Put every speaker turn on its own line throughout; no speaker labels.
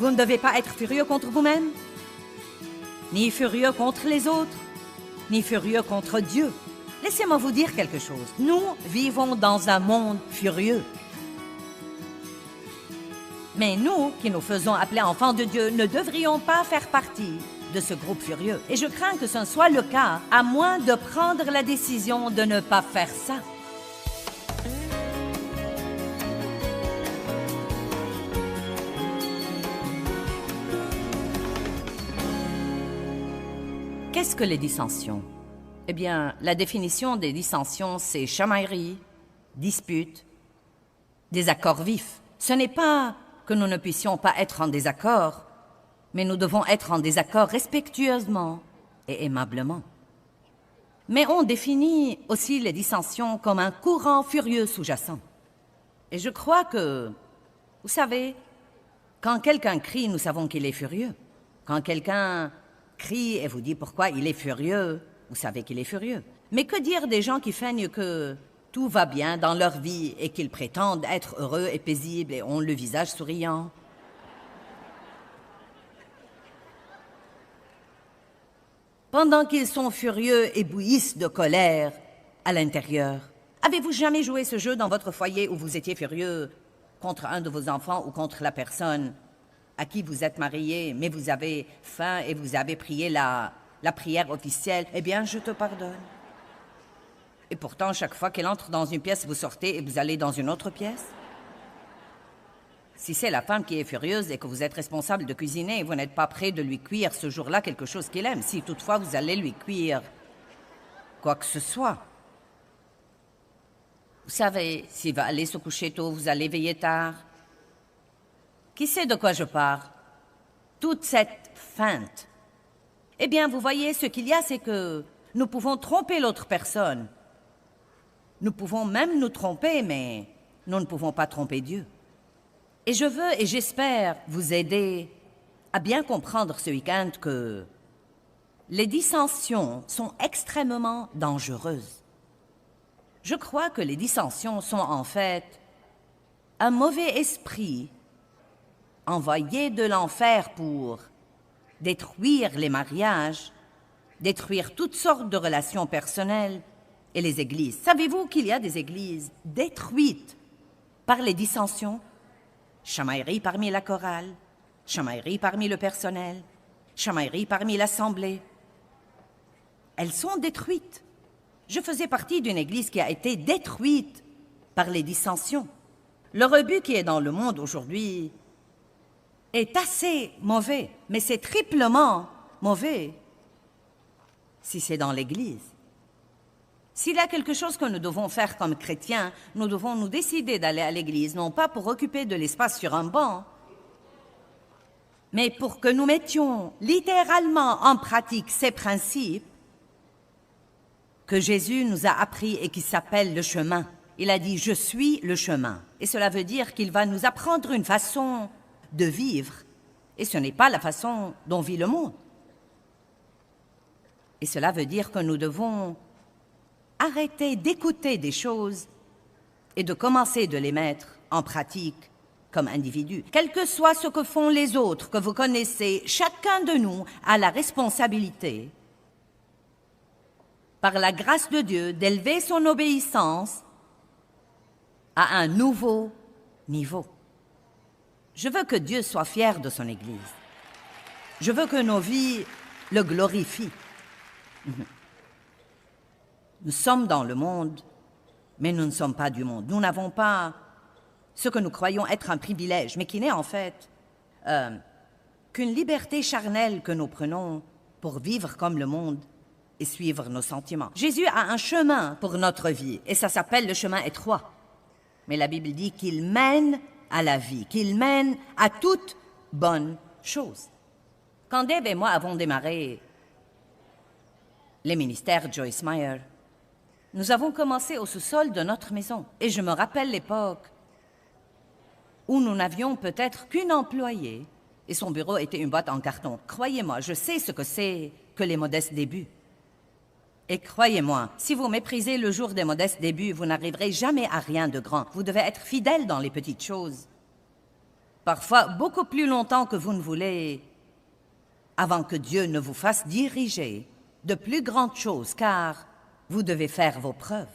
Vous ne devez pas être furieux contre vous-même, ni furieux contre les autres, ni furieux contre Dieu. Laissez-moi vous dire quelque chose. Nous vivons dans un monde furieux. Mais nous, qui nous faisons appeler enfants de Dieu, ne devrions pas faire partie de ce groupe furieux. Et je crains que ce ne soit le cas, à moins de prendre la décision de ne pas faire ça. Qu'est-ce que les dissensions? Eh bien, la définition des dissensions, c'est chamaillerie, dispute, désaccord vif. Ce n'est pas que nous ne puissions pas être en désaccord, mais nous devons être en désaccord respectueusement et aimablement. Mais on définit aussi les dissensions comme un courant furieux sous-jacent. Et je crois que, vous savez, quand quelqu'un crie, nous savons qu'il est furieux. Quand quelqu'un crie et vous dit pourquoi il est furieux, vous savez qu'il est furieux. Mais que dire des gens qui feignent que tout va bien dans leur vie et qu'ils prétendent être heureux et paisibles et ont le visage souriant? Pendant qu'ils sont furieux et bouillissent de colère à l'intérieur. Avez-vous jamais joué ce jeu dans votre foyer où vous étiez furieux contre un de vos enfants ou contre la personne à qui vous êtes marié, mais vous avez faim et vous avez prié la prière officielle? Eh bien, je te pardonne. Et pourtant, chaque fois qu'elle entre dans une pièce, vous sortez et vous allez dans une autre pièce? Si c'est la femme qui est furieuse et que vous êtes responsable de cuisiner et vous n'êtes pas prêt de lui cuire ce jour-là quelque chose qu'il aime, si toutefois vous allez lui cuire quoi que ce soit. Vous savez, s'il va aller se coucher tôt, vous allez veiller tard. Qui sait de quoi je parle? Toute cette feinte. Eh bien, vous voyez, ce qu'il y a, c'est que nous pouvons tromper l'autre personne. Nous pouvons même nous tromper, mais nous ne pouvons pas tromper Dieu. Et je veux et j'espère vous aider à bien comprendre ce week-end que les dissensions sont extrêmement dangereuses. Je crois que les dissensions sont en fait un mauvais esprit envoyé de l'enfer pour détruire les mariages, détruire toutes sortes de relations personnelles et les églises. Savez-vous qu'il y a des églises détruites par les dissensions? Chamaillerie parmi la chorale, chamaillerie parmi le personnel, chamaillerie parmi l'assemblée. Elles sont détruites. Je faisais partie d'une église qui a été détruite par les dissensions. Le rebut qui est dans le monde aujourd'hui est assez mauvais, mais c'est triplement mauvais si c'est dans l'Église. S'il y a quelque chose que nous devons faire comme chrétiens, nous devons nous décider d'aller à l'Église, non pas pour occuper de l'espace sur un banc, mais pour que nous mettions littéralement en pratique ces principes que Jésus nous a appris et qui s'appellent le chemin. Il a dit « Je suis le chemin ». Et cela veut dire qu'il va nous apprendre une façon de vivre, et ce n'est pas la façon dont vit le monde. Et cela veut dire que nous devons arrêter d'écouter des choses et de commencer de les mettre en pratique comme individus. Quel que soit ce que font les autres que vous connaissez, chacun de nous a la responsabilité, par la grâce de Dieu, d'élever son obéissance à un nouveau niveau. Je veux que Dieu soit fier de son Église. Je veux que nos vies le glorifient. Nous sommes dans le monde, mais nous ne sommes pas du monde. Nous n'avons pas ce que nous croyons être un privilège, mais qui n'est en fait qu'une liberté charnelle que nous prenons pour vivre comme le monde et suivre nos sentiments. Jésus a un chemin pour notre vie, et ça s'appelle le chemin étroit. Mais la Bible dit qu'il mène à la vie, qu'il mène à toute bonne chose. Quand Dave et moi avons démarré les ministères Joyce Meyer, nous avons commencé au sous-sol de notre maison. Et je me rappelle l'époque où nous n'avions peut-être qu'une employée et son bureau était une boîte en carton. Croyez-moi, je sais ce que c'est que les modestes débuts. Et croyez-moi, si vous méprisez le jour des modestes débuts, vous n'arriverez jamais à rien de grand. Vous devez être fidèle dans les petites choses. Parfois beaucoup plus longtemps que vous ne voulez, avant que Dieu ne vous fasse diriger de plus grandes choses, car vous devez faire vos preuves.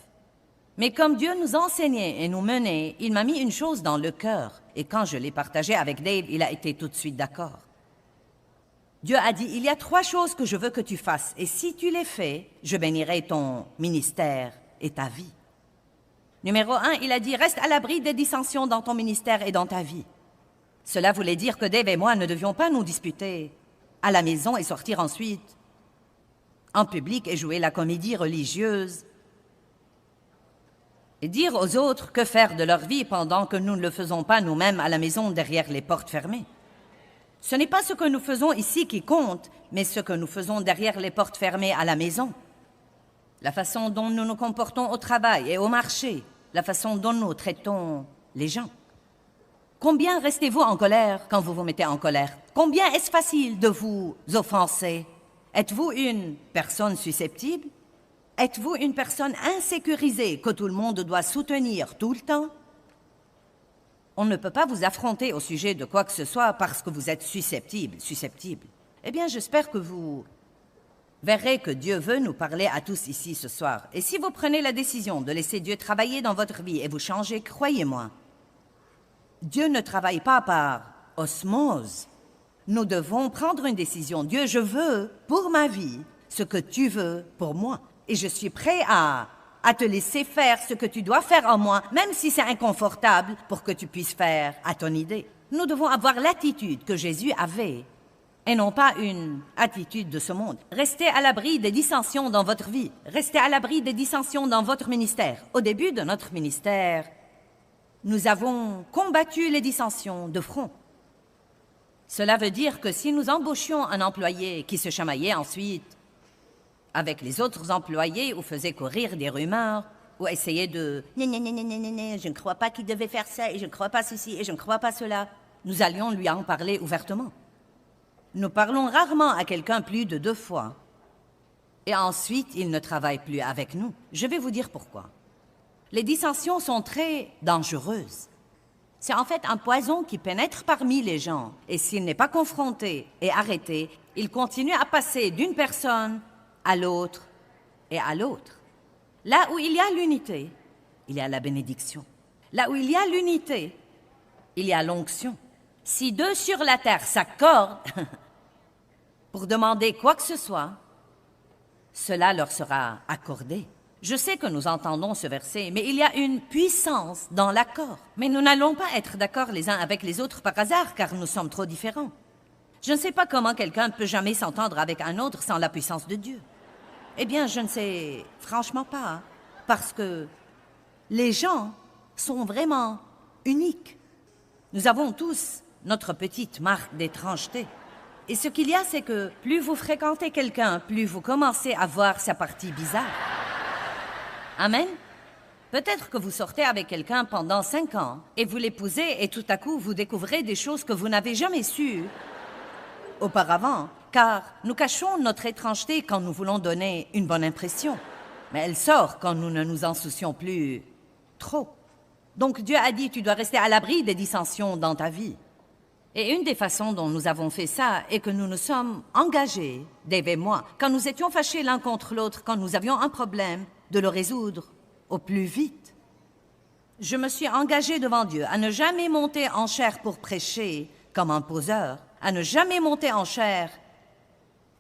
Mais comme Dieu nous enseignait et nous menait, il m'a mis une chose dans le cœur, et quand je l'ai partagé avec Dave, il a été tout de suite d'accord. Dieu a dit, il y a 3 choses que je veux que tu fasses, et si tu les fais, je bénirai ton ministère et ta vie. Numéro 1, il a dit, reste à l'abri des dissensions dans ton ministère et dans ta vie. Cela voulait dire que Dave et moi ne devions pas nous disputer à la maison et sortir ensuite en public et jouer la comédie religieuse et dire aux autres que faire de leur vie pendant que nous ne le faisons pas nous-mêmes à la maison derrière les portes fermées. Ce n'est pas ce que nous faisons ici qui compte, mais ce que nous faisons derrière les portes fermées à la maison. La façon dont nous nous comportons au travail et au marché, la façon dont nous traitons les gens. Combien restez-vous en colère quand vous vous mettez en colère? Combien est-ce facile de vous offenser? Êtes-vous une personne susceptible? Êtes-vous une personne insécurisée que tout le monde doit soutenir tout le temps? On ne peut pas vous affronter au sujet de quoi que ce soit parce que vous êtes susceptible. Eh bien, j'espère que vous verrez que Dieu veut nous parler à tous ici ce soir. Et si vous prenez la décision de laisser Dieu travailler dans votre vie et vous changer, croyez-moi, Dieu ne travaille pas par osmose. Nous devons prendre une décision. Dieu, je veux pour ma vie ce que tu veux pour moi. Et je suis prêt à te laisser faire ce que tu dois faire en moi, même si c'est inconfortable, pour que tu puisses faire à ton idée. Nous devons avoir l'attitude que Jésus avait, et non pas une attitude de ce monde. Restez à l'abri des dissensions dans votre vie. Restez à l'abri des dissensions dans votre ministère. Au début de notre ministère, nous avons combattu les dissensions de front. Cela veut dire que si nous embauchions un employé qui se chamaillait ensuite avec les autres employés ou faisait courir des rumeurs ou essayait de « je ne crois pas qu'il devait faire ça et je ne crois pas ceci et je ne crois pas cela », nous allions lui en parler ouvertement. Nous parlons rarement à quelqu'un plus de 2 fois et ensuite il ne travaille plus avec nous. Je vais vous dire pourquoi. Les dissensions sont très dangereuses. C'est en fait un poison qui pénètre parmi les gens. Et s'il n'est pas confronté et arrêté, il continue à passer d'une personne à l'autre et à l'autre. Là où il y a l'unité, il y a la bénédiction. Là où il y a l'unité, il y a l'onction. Si 2 sur la terre s'accordent pour demander quoi que ce soit, cela leur sera accordé. Je sais que nous entendons ce verset, mais il y a une puissance dans l'accord. Mais nous n'allons pas être d'accord les uns avec les autres par hasard, car nous sommes trop différents. Je ne sais pas comment quelqu'un peut jamais s'entendre avec un autre sans la puissance de Dieu. Eh bien, je ne sais franchement pas, parce que les gens sont vraiment uniques. Nous avons tous notre petite marque d'étrangeté. Et ce qu'il y a, c'est que plus vous fréquentez quelqu'un, plus vous commencez à voir sa partie bizarre. Amen. Peut-être que vous sortez avec quelqu'un pendant 5 ans et vous l'épousez et tout à coup vous découvrez des choses que vous n'avez jamais sues auparavant, car nous cachons notre étrangeté quand nous voulons donner une bonne impression. Mais elle sort quand nous ne nous en soucions plus trop. Donc Dieu a dit, tu dois rester à l'abri des dissensions dans ta vie. Et une des façons dont nous avons fait ça est que nous nous sommes engagés, Dave et moi, quand nous étions fâchés l'un contre l'autre, quand nous avions un problème, de le résoudre au plus vite. Je me suis engagée devant Dieu à ne jamais monter en chair pour prêcher comme un poseur, à ne jamais monter en chair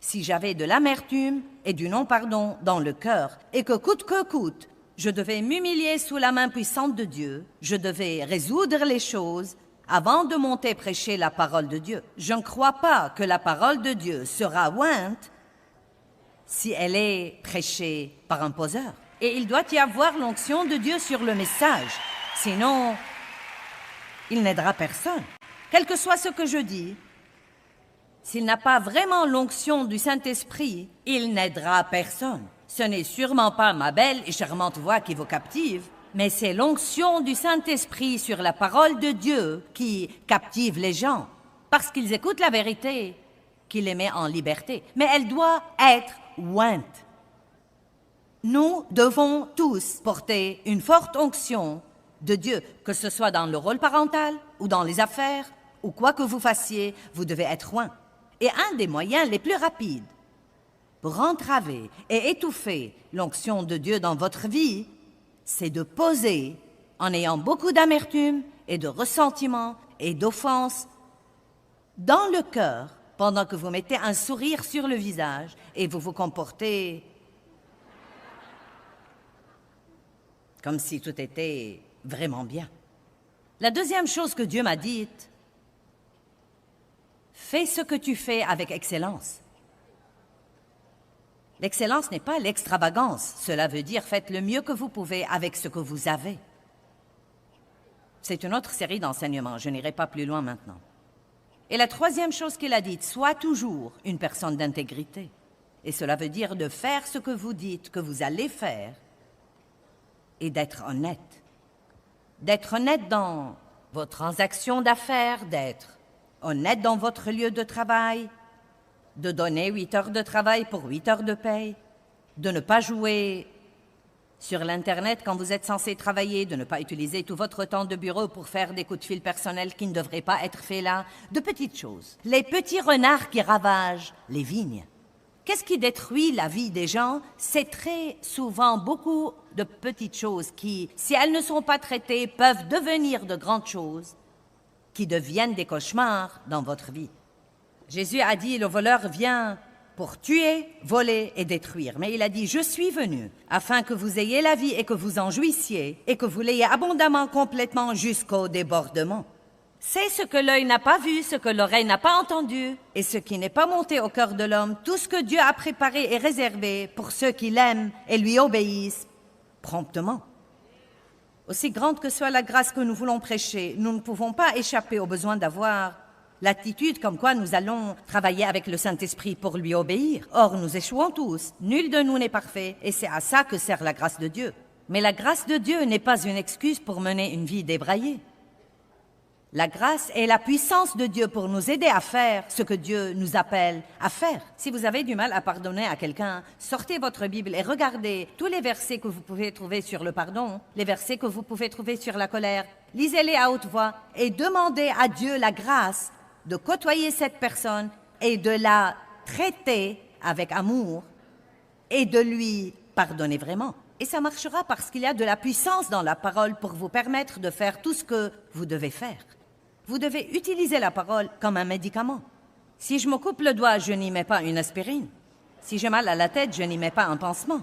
si j'avais de l'amertume et du non-pardon dans le cœur, et que coûte, je devais m'humilier sous la main puissante de Dieu, je devais résoudre les choses avant de monter prêcher la parole de Dieu. Je ne crois pas que la parole de Dieu sera ointe si elle est prêchée par un poseur. Et il doit y avoir l'onction de Dieu sur le message. Sinon, il n'aidera personne. Quel que soit ce que je dis, s'il n'a pas vraiment l'onction du Saint-Esprit, il n'aidera personne. Ce n'est sûrement pas ma belle et charmante voix qui vous captive, mais c'est l'onction du Saint-Esprit sur la parole de Dieu qui captive les gens, parce qu'ils écoutent la vérité, qui les met en liberté. Mais elle doit être ointe. Nous devons tous porter une forte onction de Dieu, que ce soit dans le rôle parental, ou dans les affaires, ou quoi que vous fassiez, vous devez être loin. Et un des moyens les plus rapides pour entraver et étouffer l'onction de Dieu dans votre vie, c'est de poser, en ayant beaucoup d'amertume et de ressentiment et d'offense, dans le cœur, pendant que vous mettez un sourire sur le visage et vous vous comportez comme si tout était vraiment bien. La deuxième chose que Dieu m'a dite, fais ce que tu fais avec excellence. L'excellence n'est pas l'extravagance. Cela veut dire faites le mieux que vous pouvez avec ce que vous avez. C'est une autre série d'enseignements. Je n'irai pas plus loin maintenant. Et la troisième chose qu'il a dite, sois toujours une personne d'intégrité. Et cela veut dire de faire ce que vous dites que vous allez faire et d'être honnête. D'être honnête dans vos transactions d'affaires, d'être honnête dans votre lieu de travail, de donner 8 heures de travail pour 8 heures de paye, de ne pas jouer sur l'Internet quand vous êtes censé travailler, de ne pas utiliser tout votre temps de bureau pour faire des coups de fil personnels qui ne devraient pas être faits là, de petites choses. Les petits renards qui ravagent les vignes. Qu'est-ce qui détruit la vie des gens? C'est très souvent beaucoup de petites choses qui, si elles ne sont pas traitées, peuvent devenir de grandes choses qui deviennent des cauchemars dans votre vie. Jésus a dit, le voleur vient pour tuer, voler et détruire. Mais il a dit, je suis venu afin que vous ayez la vie et que vous en jouissiez et que vous l'ayez abondamment, complètement, jusqu'au débordement. C'est ce que l'œil n'a pas vu, ce que l'oreille n'a pas entendu et ce qui n'est pas monté au cœur de l'homme, tout ce que Dieu a préparé et réservé pour ceux qui l'aiment et lui obéissent promptement. Aussi grande que soit la grâce que nous voulons prêcher, nous ne pouvons pas échapper au besoin d'avoir l'attitude comme quoi nous allons travailler avec le Saint-Esprit pour lui obéir. Or, nous échouons tous. Nul de nous n'est parfait et c'est à ça que sert la grâce de Dieu. Mais la grâce de Dieu n'est pas une excuse pour mener une vie débraillée. La grâce est la puissance de Dieu pour nous aider à faire ce que Dieu nous appelle à faire. Si vous avez du mal à pardonner à quelqu'un, sortez votre Bible et regardez tous les versets que vous pouvez trouver sur le pardon, les versets que vous pouvez trouver sur la colère. Lisez-les à haute voix et demandez à Dieu la grâce de côtoyer cette personne et de la traiter avec amour et de lui pardonner vraiment. Et ça marchera parce qu'il y a de la puissance dans la parole pour vous permettre de faire tout ce que vous devez faire. Vous devez utiliser la parole comme un médicament. Si je me coupe le doigt, je n'y mets pas une aspirine. Si j'ai mal à la tête, je n'y mets pas un pansement.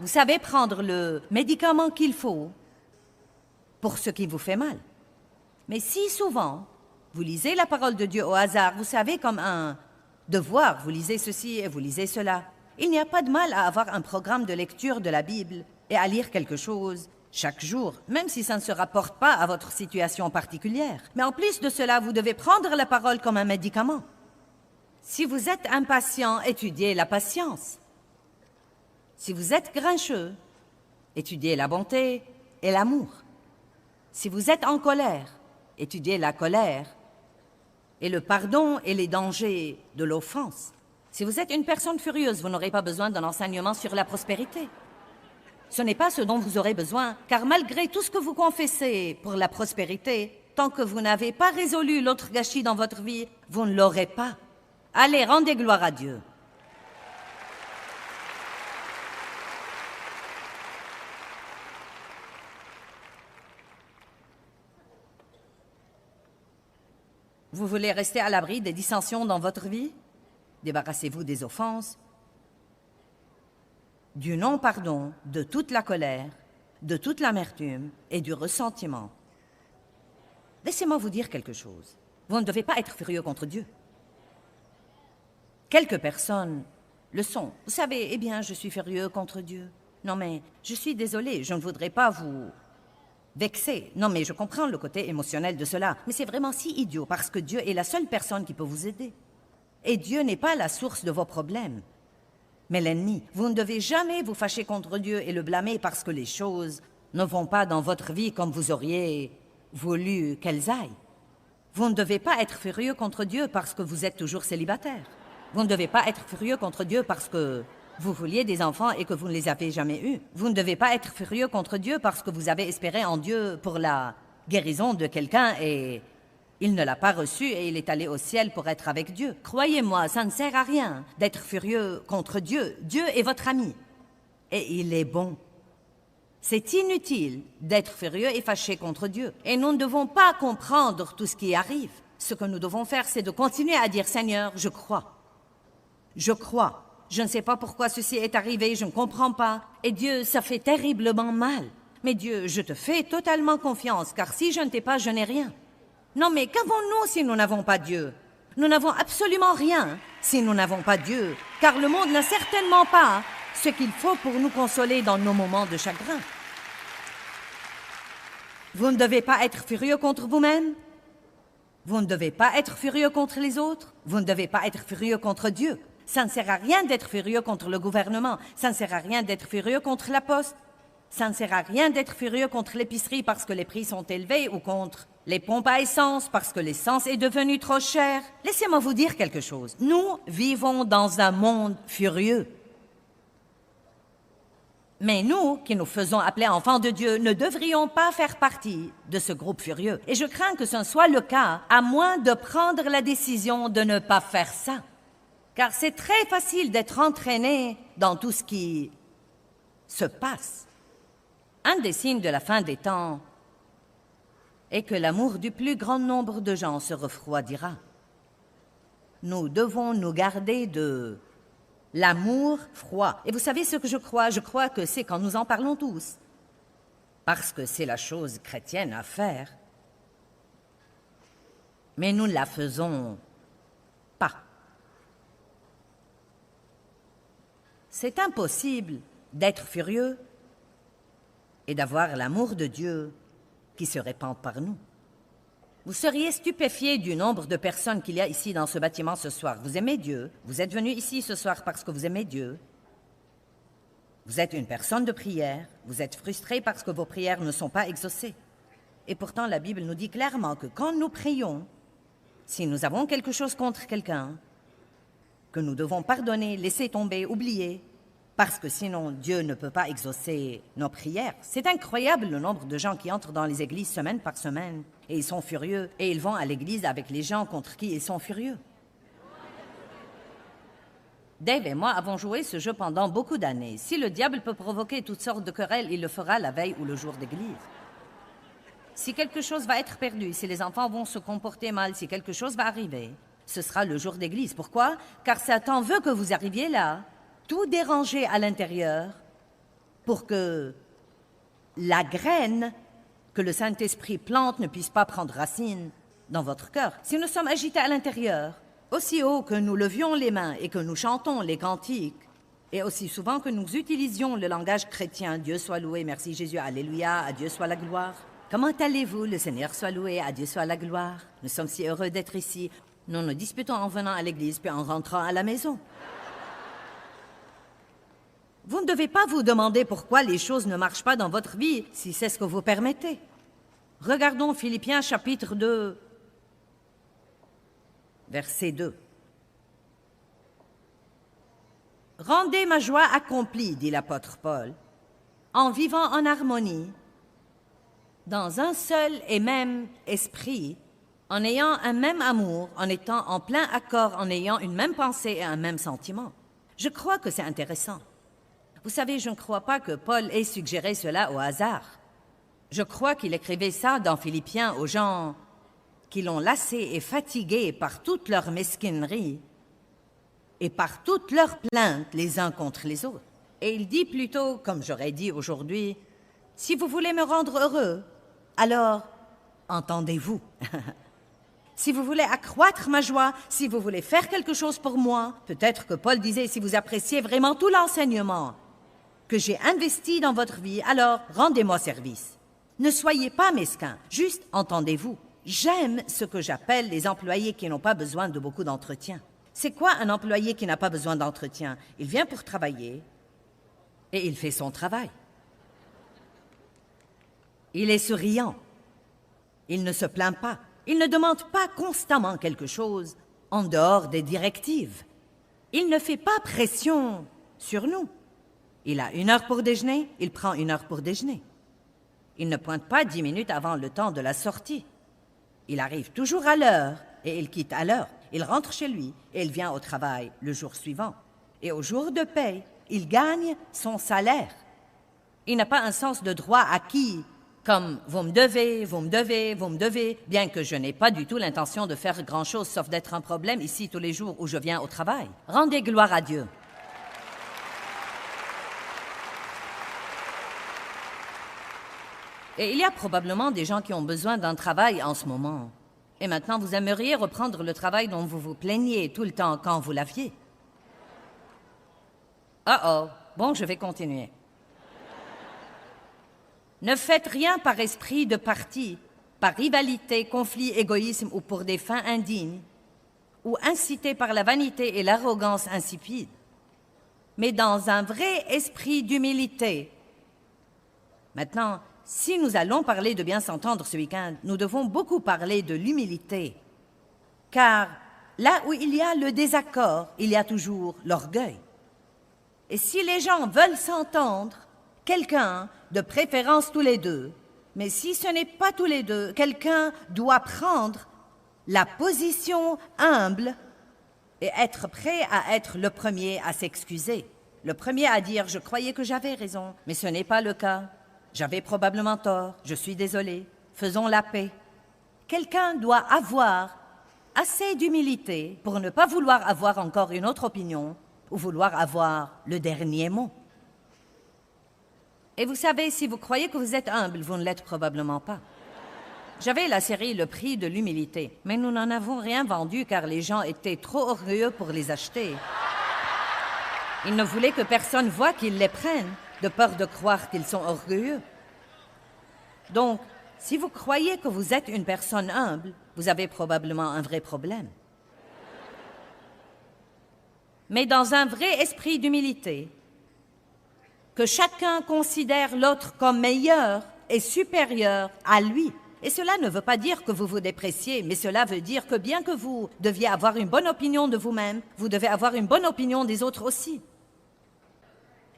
Vous savez prendre le médicament qu'il faut pour ce qui vous fait mal. Mais si souvent, vous lisez la parole de Dieu au hasard, vous savez, comme un devoir, vous lisez ceci et vous lisez cela. Il n'y a pas de mal à avoir un programme de lecture de la Bible et à lire quelque chose chaque jour, même si ça ne se rapporte pas à votre situation particulière. Mais en plus de cela, vous devez prendre la parole comme un médicament. Si vous êtes impatient, étudiez la patience. Si vous êtes grincheux, étudiez la bonté et l'amour. Si vous êtes en colère, étudiez la colère et le pardon et les dangers de l'offense. Si vous êtes une personne furieuse, vous n'aurez pas besoin d'un enseignement sur la prospérité. Ce n'est pas ce dont vous aurez besoin, car malgré tout ce que vous confessez pour la prospérité, tant que vous n'avez pas résolu l'autre gâchis dans votre vie, vous ne l'aurez pas. Allez, rendez gloire à Dieu. Vous voulez rester à l'abri des dissensions dans votre vie? Débarrassez-vous des offenses, du non-pardon, de toute la colère, de toute l'amertume et du ressentiment. Laissez-moi vous dire quelque chose. Vous ne devez pas être furieux contre Dieu. Quelques personnes le sont. Vous savez, eh bien, je suis furieux contre Dieu. Non, mais je suis désolée, je ne voudrais pas vous vexer. Non, mais je comprends le côté émotionnel de cela. Mais c'est vraiment si idiot parce que Dieu est la seule personne qui peut vous aider. Et Dieu n'est pas la source de vos problèmes, mais l'ennemi. Vous ne devez jamais vous fâcher contre Dieu et le blâmer parce que les choses ne vont pas dans votre vie comme vous auriez voulu qu'elles aillent. Vous ne devez pas être furieux contre Dieu parce que vous êtes toujours célibataire. Vous ne devez pas être furieux contre Dieu parce que vous vouliez des enfants et que vous ne les avez jamais eus. Vous ne devez pas être furieux contre Dieu parce que vous avez espéré en Dieu pour la guérison de quelqu'un et Il ne l'a pas reçu et il est allé au ciel pour être avec Dieu. Croyez-moi, ça ne sert à rien d'être furieux contre Dieu. Dieu est votre ami. Et il est bon. C'est inutile d'être furieux et fâché contre Dieu. Et nous ne devons pas comprendre tout ce qui arrive. Ce que nous devons faire, c'est de continuer à dire « Seigneur, je crois. Je crois. Je ne sais pas pourquoi ceci est arrivé, je ne comprends pas. Et Dieu, ça fait terriblement mal. Mais Dieu, je te fais totalement confiance, car si je ne t'ai pas, je n'ai rien. » Non, mais qu'avons-nous si nous n'avons pas Dieu? Nous n'avons absolument rien si nous n'avons pas Dieu, car le monde n'a certainement pas ce qu'il faut pour nous consoler dans nos moments de chagrin. Vous ne devez pas être furieux contre vous-même. Vous ne devez pas être furieux contre les autres. Vous ne devez pas être furieux contre Dieu. Ça ne sert à rien d'être furieux contre le gouvernement. Ça ne sert à rien d'être furieux contre la poste. Ça ne sert à rien d'être furieux contre l'épicerie parce que les prix sont élevés ou contre les pompes à essence parce que l'essence est devenue trop chère. Laissez-moi vous dire quelque chose. Nous vivons dans un monde furieux. Mais nous, qui nous faisons appeler enfants de Dieu, ne devrions pas faire partie de ce groupe furieux. Et je crains que ce ne soit le cas, à moins de prendre la décision de ne pas faire ça. Car c'est très facile d'être entraîné dans tout ce qui se passe. Un des signes de la fin des temps est que l'amour du plus grand nombre de gens se refroidira. Nous devons nous garder de l'amour froid. Et vous savez ce que je crois? Je crois que c'est quand nous en parlons tous. Parce que c'est la chose chrétienne à faire. Mais nous ne la faisons pas. C'est impossible d'être furieux et d'avoir l'amour de Dieu qui se répand par nous. Vous seriez stupéfiés du nombre de personnes qu'il y a ici dans ce bâtiment ce soir. Vous aimez Dieu, vous êtes venus ici ce soir parce que vous aimez Dieu. Vous êtes une personne de prière, vous êtes frustrés parce que vos prières ne sont pas exaucées. Et pourtant, la Bible nous dit clairement que quand nous prions, si nous avons quelque chose contre quelqu'un, que nous devons pardonner, laisser tomber, oublier, parce que sinon Dieu ne peut pas exaucer nos prières. C'est incroyable le nombre de gens qui entrent dans les églises semaine par semaine et ils sont furieux et ils vont à l'église avec les gens contre qui ils sont furieux. Dave et moi avons joué ce jeu pendant beaucoup d'années. Si le diable peut provoquer toutes sortes de querelles, il le fera la veille ou le jour d'église. Si quelque chose va être perdu, si les enfants vont se comporter mal, si quelque chose va arriver, ce sera le jour d'église. Pourquoi? Car Satan veut que vous arriviez là, tout déranger à l'intérieur, pour que la graine que le Saint-Esprit plante ne puisse pas prendre racine dans votre cœur. Si nous sommes agités à l'intérieur, aussi haut que nous levions les mains et que nous chantons les cantiques, et aussi souvent que nous utilisions le langage chrétien, Dieu soit loué, merci Jésus, alléluia, à Dieu soit la gloire. Comment allez-vous? Le Seigneur soit loué, à Dieu soit la gloire. Nous sommes si heureux d'être ici. Nous nous disputons en venant à l'église puis en rentrant à la maison. Vous ne devez pas vous demander pourquoi les choses ne marchent pas dans votre vie, si c'est ce que vous permettez. Regardons Philippiens chapitre 2, verset 2. « Rendez ma joie accomplie, dit l'apôtre Paul, en vivant en harmonie, dans un seul et même esprit, en ayant un même amour, en étant en plein accord, en ayant une même pensée et un même sentiment. » Je crois que c'est intéressant. Vous savez, je ne crois pas que Paul ait suggéré cela au hasard. Je crois qu'il écrivait ça dans Philippiens aux gens qui l'ont lassé et fatigué par toute leur mesquinerie et par toutes leurs plaintes les uns contre les autres. Et il dit plutôt, comme j'aurais dit aujourd'hui, « Si vous voulez me rendre heureux, alors entendez-vous. Si vous voulez accroître ma joie, si vous voulez faire quelque chose pour moi, peut-être que Paul disait, si vous appréciez vraiment tout l'enseignement que j'ai investi dans votre vie, alors rendez-moi service. Ne soyez pas mesquins, juste entendez-vous. J'aime ce que j'appelle les employés qui n'ont pas besoin de beaucoup d'entretien. C'est quoi un employé qui n'a pas besoin d'entretien? Il vient pour travailler et il fait son travail. Il est souriant. Il ne se plaint pas. Il ne demande pas constamment quelque chose en dehors des directives. Il ne fait pas pression sur nous. Il a 1 heure pour déjeuner, il prend 1 heure pour déjeuner. Il ne pointe pas 10 minutes avant le temps de la sortie. Il arrive toujours à l'heure et il quitte à l'heure. Il rentre chez lui et il vient au travail le jour suivant. Et au jour de paye, il gagne son salaire. Il n'a pas un sens de droit acquis, comme « vous me devez, vous me devez, vous me devez », bien que je n'ai pas du tout l'intention de faire grand-chose sauf d'être un problème ici tous les jours où je viens au travail. Rendez gloire à Dieu. Et il y a probablement des gens qui ont besoin d'un travail en ce moment. Et maintenant, vous aimeriez reprendre le travail dont vous vous plaigniez tout le temps quand vous l'aviez. Oh, bon, je vais continuer. Ne faites rien par esprit de parti, par rivalité, conflit, égoïsme ou pour des fins indignes, ou incité par la vanité et l'arrogance insipide, mais dans un vrai esprit d'humilité. Maintenant, si nous allons parler de bien s'entendre ce week-end, nous devons beaucoup parler de l'humilité. Car là où il y a le désaccord, il y a toujours l'orgueil. Et si les gens veulent s'entendre, quelqu'un, de préférence tous les deux, mais si ce n'est pas tous les deux, quelqu'un doit prendre la position humble et être prêt à être le premier à s'excuser. Le premier à dire « je croyais que j'avais raison, mais ce n'est pas le cas. J'avais probablement tort, je suis désolé, faisons la paix. » Quelqu'un doit avoir assez d'humilité pour ne pas vouloir avoir encore une autre opinion ou vouloir avoir le dernier mot. Et vous savez, si vous croyez que vous êtes humble, vous ne l'êtes probablement pas. J'avais la série Le prix de l'humilité, mais nous n'en avons rien vendu car les gens étaient trop orgueilleux pour les acheter. Ils ne voulaient que personne voie qu'ils les prennent, de peur de croire qu'ils sont orgueilleux. Donc, si vous croyez que vous êtes une personne humble, vous avez probablement un vrai problème. Mais dans un vrai esprit d'humilité, que chacun considère l'autre comme meilleur et supérieur à lui. Et cela ne veut pas dire que vous vous dépréciez, mais cela veut dire que bien que vous deviez avoir une bonne opinion de vous-même, vous devez avoir une bonne opinion des autres aussi.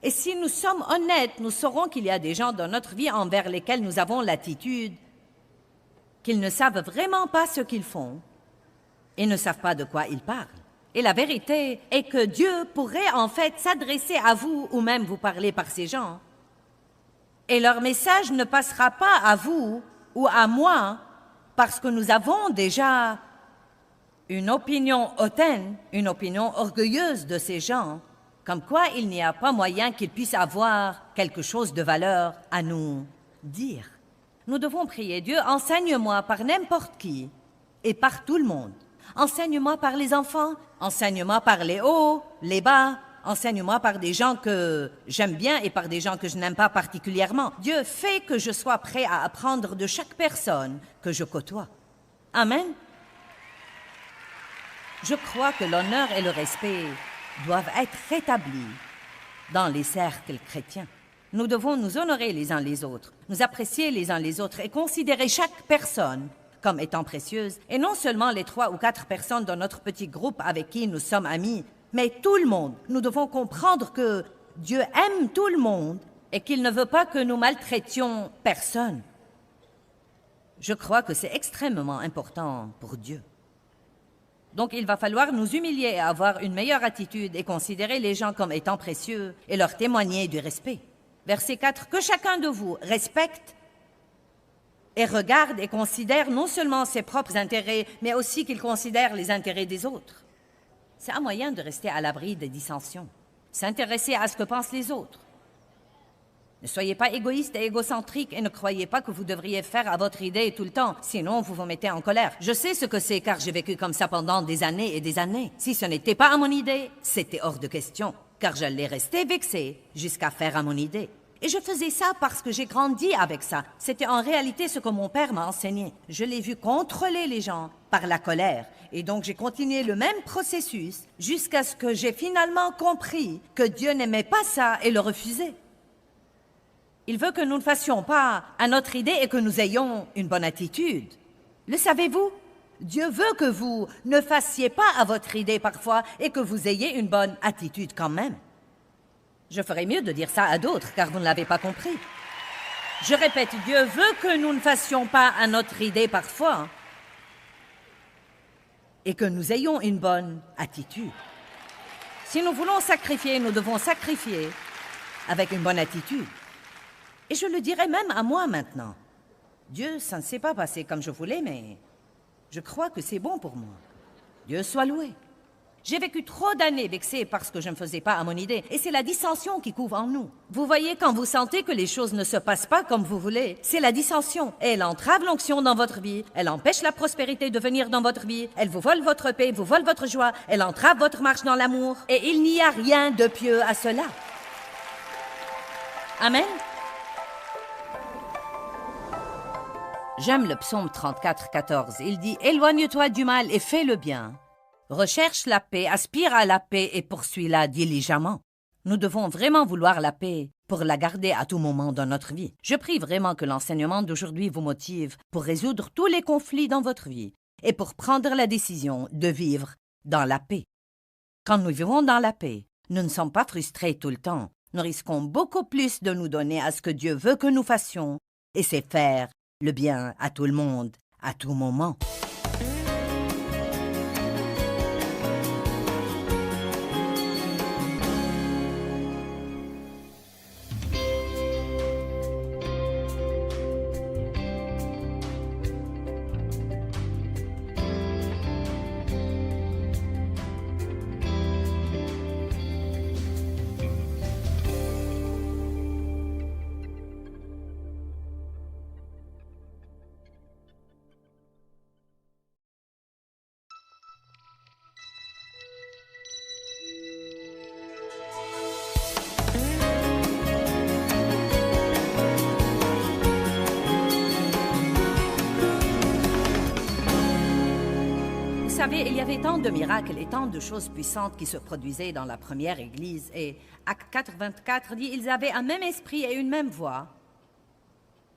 Et si nous sommes honnêtes, nous saurons qu'il y a des gens dans notre vie envers lesquels nous avons l'attitude qu'ils ne savent vraiment pas ce qu'ils font et ne savent pas de quoi ils parlent. Et la vérité est que Dieu pourrait en fait s'adresser à vous ou même vous parler par ces gens. Et leur message ne passera pas à vous ou à moi parce que nous avons déjà une opinion hautaine, une opinion orgueilleuse de ces gens, comme quoi il n'y a pas moyen qu'ils puissent avoir quelque chose de valeur à nous dire. Nous devons prier Dieu, enseigne-moi par n'importe qui et par tout le monde. Enseigne-moi par les enfants, enseigne-moi par les hauts, les bas, enseigne-moi par des gens que j'aime bien et par des gens que je n'aime pas particulièrement. Dieu fait que je sois prêt à apprendre de chaque personne que je côtoie. Amen. Je crois que l'honneur et le respect doivent être rétablis dans les cercles chrétiens. Nous devons nous honorer les uns les autres, nous apprécier les uns les autres et considérer chaque personne comme étant précieuse, et non seulement les 3 ou 4 personnes dans notre petit groupe avec qui nous sommes amis, mais tout le monde. Nous devons comprendre que Dieu aime tout le monde et qu'il ne veut pas que nous maltraitions personne. Je crois que c'est extrêmement important pour Dieu. Donc il va falloir nous humilier et avoir une meilleure attitude et considérer les gens comme étant précieux et leur témoigner du respect. Verset 4, que chacun de vous respecte et regarde et considère non seulement ses propres intérêts, mais aussi qu'il considère les intérêts des autres. C'est un moyen de rester à l'abri des dissensions. S'intéresser à ce que pensent les autres. Ne soyez pas égoïste et égocentrique et ne croyez pas que vous devriez faire à votre idée tout le temps, sinon vous vous mettez en colère. Je sais ce que c'est car j'ai vécu comme ça pendant des années et des années. Si ce n'était pas à mon idée, c'était hors de question, car j'allais rester vexée jusqu'à faire à mon idée. Et je faisais ça parce que j'ai grandi avec ça. C'était en réalité ce que mon père m'a enseigné. Je l'ai vu contrôler les gens par la colère. Et donc j'ai continué le même processus jusqu'à ce que j'ai finalement compris que Dieu n'aimait pas ça et le refusait. Il veut que nous ne fassions pas à notre idée et que nous ayons une bonne attitude. Le savez-vous? Dieu veut que vous ne fassiez pas à votre idée parfois et que vous ayez une bonne attitude quand même. Je ferais mieux de dire ça à d'autres, car vous ne l'avez pas compris. Je répète, Dieu veut que nous ne fassions pas à notre idée parfois et que nous ayons une bonne attitude. Si nous voulons sacrifier, nous devons sacrifier avec une bonne attitude. Et je le dirais même à moi maintenant. Dieu, ça ne s'est pas passé comme je voulais, mais je crois que c'est bon pour moi. Dieu soit loué. J'ai vécu trop d'années vexée parce que je ne faisais pas à mon idée, et c'est la dissension qui couve en nous. Vous voyez, quand vous sentez que les choses ne se passent pas comme vous voulez, c'est la dissension. Et elle entrave l'onction dans votre vie, elle empêche la prospérité de venir dans votre vie, elle vous vole votre paix, vous vole votre joie, elle entrave votre marche dans l'amour, et il n'y a rien de pieux à cela. Amen. J'aime le psaume 34, 14. Il dit « Éloigne-toi du mal et fais le bien. Recherche la paix, aspire à la paix et poursuis-la diligemment. » Nous devons vraiment vouloir la paix pour la garder à tout moment dans notre vie. Je prie vraiment que l'enseignement d'aujourd'hui vous motive pour résoudre tous les conflits dans votre vie et pour prendre la décision de vivre dans la paix. Quand nous vivons dans la paix, nous ne sommes pas frustrés tout le temps. Nous risquons beaucoup plus de nous donner à ce que Dieu veut que nous fassions, et c'est faire le bien à tout le monde, à tout moment. Vous savez, il y avait tant de miracles et tant de choses puissantes qui se produisaient dans la première Église. Et Acte 4, 24 dit, ils avaient un même esprit et une même voix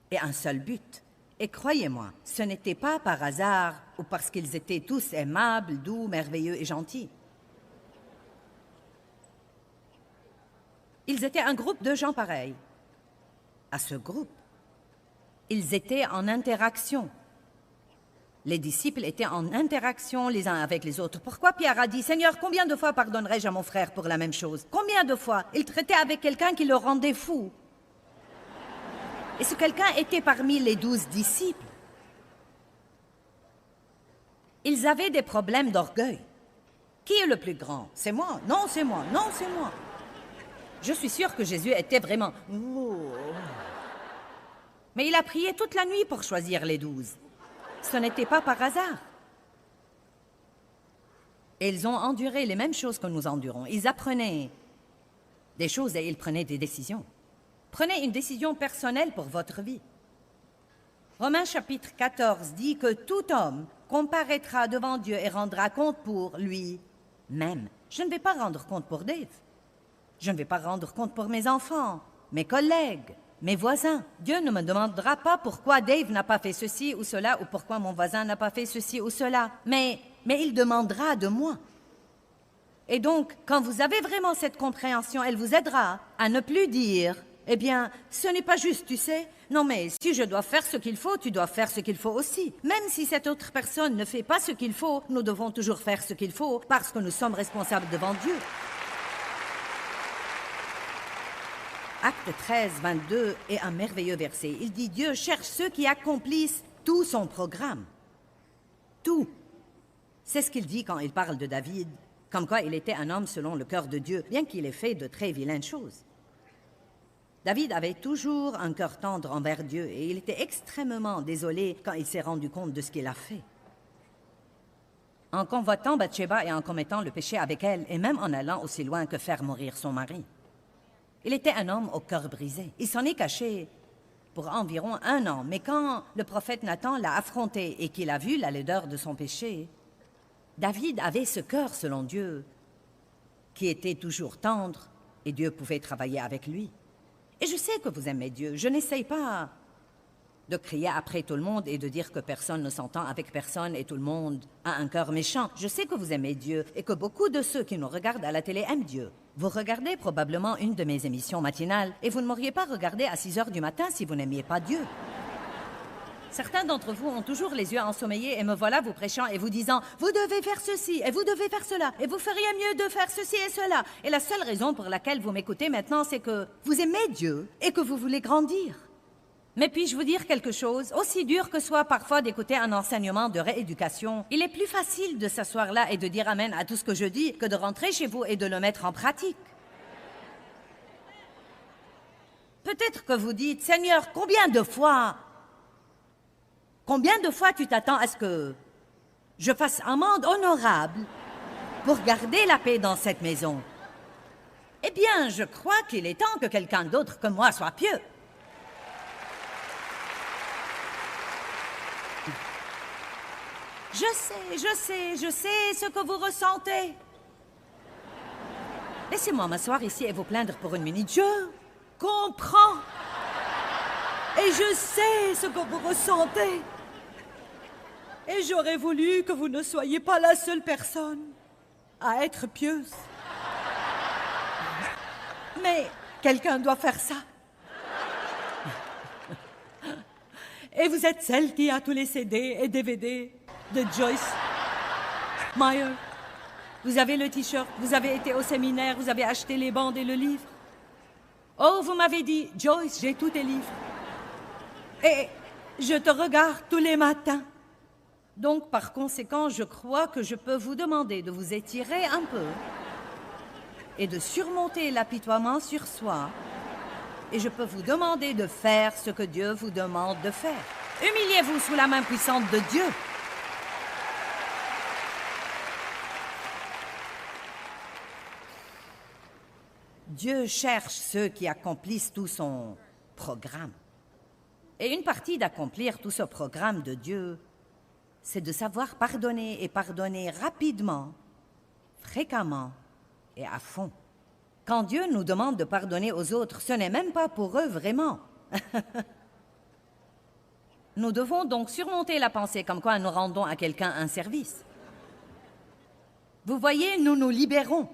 et un seul but. Et croyez-moi, ce n'était pas par hasard ou parce qu'ils étaient tous aimables, doux, merveilleux et gentils. Ils étaient un groupe de gens pareils. À ce groupe, ils étaient en interaction. Les disciples étaient en interaction les uns avec les autres. Pourquoi Pierre a dit « Seigneur, combien de fois pardonnerai-je à mon frère pour la même chose ?» Combien de fois il traitait avec quelqu'un qui le rendait fou? Et ce quelqu'un était parmi les 12 disciples. Ils avaient des problèmes d'orgueil. Qui est le plus grand? C'est moi. Non, c'est moi. Non, c'est moi. Je suis sûre que Jésus était vraiment... Mais il a prié toute la nuit pour choisir les 12. Ce n'était pas par hasard. Et ils ont enduré les mêmes choses que nous endurons. Ils apprenaient des choses et ils prenaient des décisions. Prenez une décision personnelle pour votre vie. Romains chapitre 14 dit que tout homme comparaîtra devant Dieu et rendra compte pour lui-même. Je ne vais pas rendre compte pour Dave. Je ne vais pas rendre compte pour mes enfants, mes collègues, mes voisins. Dieu ne me demandera pas pourquoi Dave n'a pas fait ceci ou cela ou pourquoi mon voisin n'a pas fait ceci ou cela. Mais il demandera de moi. Et donc, quand vous avez vraiment cette compréhension, elle vous aidera à ne plus dire « Eh bien, ce n'est pas juste, tu sais. Non, mais si je dois faire ce qu'il faut, tu dois faire ce qu'il faut aussi. Même si cette autre personne ne fait pas ce qu'il faut, nous devons toujours faire ce qu'il faut parce que nous sommes responsables devant Dieu. » Acte 13, 22 est un merveilleux verset. Il dit « Dieu cherche ceux qui accomplissent tout son programme. » Tout. C'est ce qu'il dit quand il parle de David, comme quoi il était un homme selon le cœur de Dieu, bien qu'il ait fait de très vilaines choses. David avait toujours un cœur tendre envers Dieu et il était extrêmement désolé quand il s'est rendu compte de ce qu'il a fait. En convoitant Bathsheba et en commettant le péché avec elle, et même en allant aussi loin que faire mourir son mari. Il était un homme au cœur brisé. Il s'en est caché pour environ 1 an, mais quand le prophète Nathan l'a affronté et qu'il a vu la laideur de son péché, David avait ce cœur selon Dieu qui était toujours tendre et Dieu pouvait travailler avec lui. Et je sais que vous aimez Dieu. Je n'essaye pas de crier après tout le monde et de dire que personne ne s'entend avec personne et tout le monde a un cœur méchant. Je sais que vous aimez Dieu et que beaucoup de ceux qui nous regardent à la télé aiment Dieu. Vous regardez probablement une de mes émissions matinales et vous ne m'auriez pas regardé à 6 heures du matin si vous n'aimiez pas Dieu. Certains d'entre vous ont toujours les yeux ensommeillés et me voilà vous prêchant et vous disant « Vous devez faire ceci et vous devez faire cela et vous feriez mieux de faire ceci et cela. » Et la seule raison pour laquelle vous m'écoutez maintenant, c'est que vous aimez Dieu et que vous voulez grandir. Mais puis-je vous dire quelque chose? Aussi dur que soit parfois d'écouter un enseignement de rééducation, il est plus facile de s'asseoir là et de dire Amen à tout ce que je dis que de rentrer chez vous et de le mettre en pratique. Peut-être que vous dites « Seigneur, combien de fois tu t'attends à ce que je fasse amende honorable pour garder la paix dans cette maison? » Eh bien, je crois qu'il est temps que quelqu'un d'autre que moi soit pieux. Je sais ce que vous ressentez. Laissez-moi m'asseoir ici et vous plaindre pour une minute. Je comprends. Et je sais ce que vous ressentez. Et j'aurais voulu que vous ne soyez pas la seule personne à être pieuse. Mais quelqu'un doit faire ça. Et vous êtes celle qui a tous les CD et DVD de Joyce Meyer. Vous avez le t-shirt, vous avez été au séminaire, vous avez acheté les bandes et le livre. Oh, vous m'avez dit, Joyce, j'ai tous tes livres. Et je te regarde tous les matins. Donc, par conséquent, je crois que je peux vous demander de vous étirer un peu et de surmonter l'apitoiement sur soi. Et je peux vous demander de faire ce que Dieu vous demande de faire. Humiliez-vous sous la main puissante de Dieu. Dieu cherche ceux qui accomplissent tout son programme. Et une partie d'accomplir tout ce programme de Dieu, c'est de savoir pardonner et pardonner rapidement, fréquemment et à fond. Quand Dieu nous demande de pardonner aux autres, ce n'est même pas pour eux vraiment. Nous devons donc surmonter la pensée comme quoi nous rendons à quelqu'un un service. Vous voyez, nous nous libérons.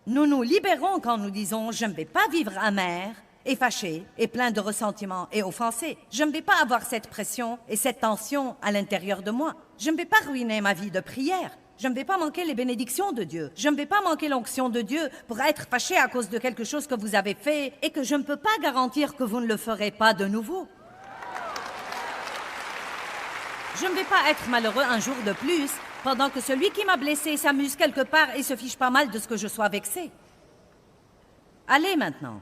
Nous nous libérons quand nous disons « Je ne vais pas vivre amer et fâché et plein de ressentiment et offensé. Je ne vais pas avoir cette pression et cette tension à l'intérieur de moi. Je ne vais pas ruiner ma vie de prière. Je ne vais pas manquer les bénédictions de Dieu. Je ne vais pas manquer l'onction de Dieu pour être fâché à cause de quelque chose que vous avez fait et que je ne peux pas garantir que vous ne le ferez pas de nouveau. Je ne vais pas être malheureux un jour de plus pendant que celui qui m'a blessé s'amuse quelque part et se fiche pas mal de ce que je sois vexé. Allez maintenant.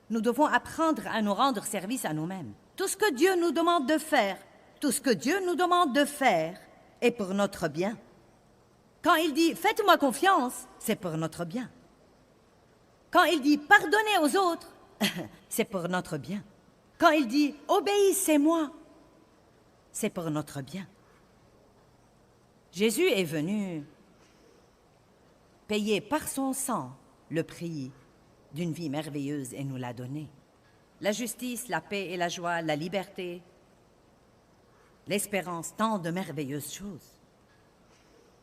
Nous devons apprendre à nous rendre service à nous-mêmes. Tout ce que Dieu nous demande de faire, tout ce que Dieu nous demande de faire est pour notre bien. Quand il dit « Faites-moi confiance », c'est pour notre bien. Quand il dit « Pardonnez aux autres », c'est pour notre bien. Quand il dit « Obéissez-moi », c'est pour notre bien. Jésus est venu payer par son sang le prix d'une vie merveilleuse et nous l'a donné. La justice, la paix et la joie, la liberté, l'espérance, tant de merveilleuses choses.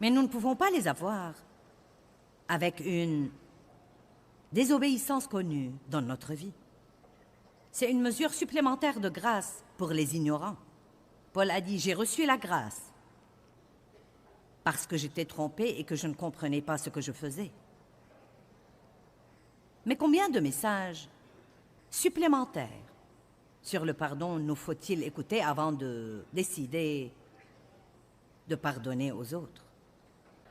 Mais nous ne pouvons pas les avoir avec une désobéissance connue dans notre vie. C'est une mesure supplémentaire de grâce pour les ignorants. Paul a dit « J'ai reçu la grâce parce que j'étais trompé et que je ne comprenais pas ce que je faisais. » Mais combien de messages supplémentaires sur le pardon nous faut-il écouter avant de décider de pardonner aux autres?